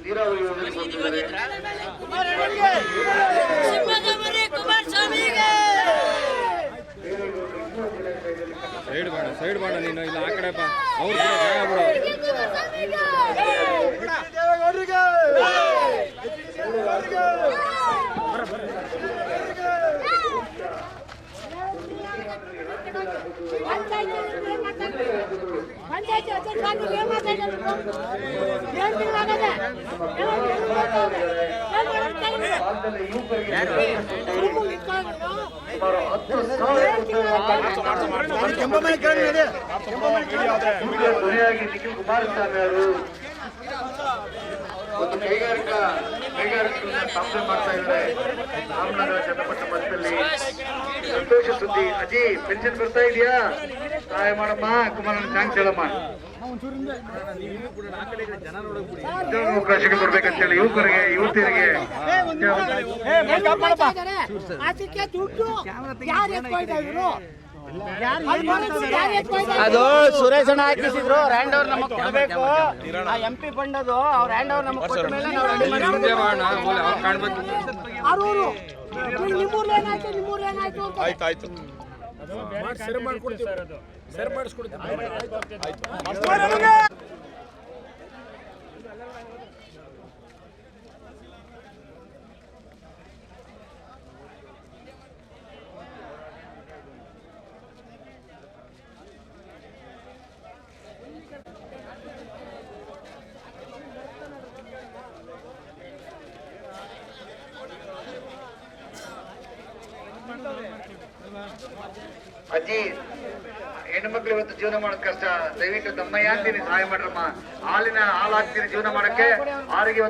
ನೀರಾವರಿ ಯೋಜನೆ ಕೊಡ್ತಿದ್ದಾರೆ. ಸೈಡ್ ಮಾಡ ನೀನು ಇಲ್ಲ ಆ ಕಡೆಪ್ಪ ಅವ್ರು ಜಾಗ ಬಿಡು. ಧ್ವನಿಯಾಗಿ ನಿಖಿಲ್ ಕುಮಾರಸ್ವಾಮಿ ಅವರು ಒಂದು ಕೈಗಾರಿಕೆಗಳನ್ನ ಸ್ಥಾಪನೆ ಮಾಡ್ತಾ ಇದ್ದಾರೆ. ರಾಮನಗರ ಚನ್ನಪಟ್ಟಣ ಮಠದಲ್ಲಿ ಸಂತೋಷ ಸುದ್ದಿ. ಅಜ್ಜಿ ಪೆನ್ಷನ್ ಬರ್ತಾ ಇದೆಯಾ? ಸಹಾಯ ಮಾಡಮ್ಮ, ಕುಮಾರನ ಥ್ಯಾಂಕ್ಸ್ ಹೇಳಮ್ಮ. ಅವಕಾಶಗಳು ಕೊಡ್ಬೇಕಂತೇಳಿ ಯುವಕರಿಗೆ ಯುವತಿಯರಿಗೆ ಅದು ಸುರೇಶ್ ಅಣ್ಣ ಹಾಕಿಸಿದ್ರು. ರ್ಯಾಂಡ್ ಓವರ್ ನಮಗ್ ಕೊಡ್ಬೇಕು. MP ಫಂಡ್ ಅದು ಅವ್ರ ರ್ಯಾಂಡ್ ಓವರ್ ನಮಗ್ ಕೊಟ್ಟ ಮೇಲೆ ನಾವು ರೆಡಿ ಆಯ್ತಾಯ್ತು ಅಜ್ಜಿ ಹೆಣ್ಮಕ್ಳು ಇವತ್ತು ಜೀವನ ಮಾಡೋದ್ ಕಷ್ಟ. ದಯವಿಟ್ಟು ತಮ್ಮಯ್ಯ ಅಂತೀನಿ ಸಹಾಯ ಮಾಡ್ರಮ್ಮ. ಹಾಲು ಹಾಕ್ತೀನಿ ಜೀವನ ಮಾಡಕ್ಕೆ. ಆರಿಗೆ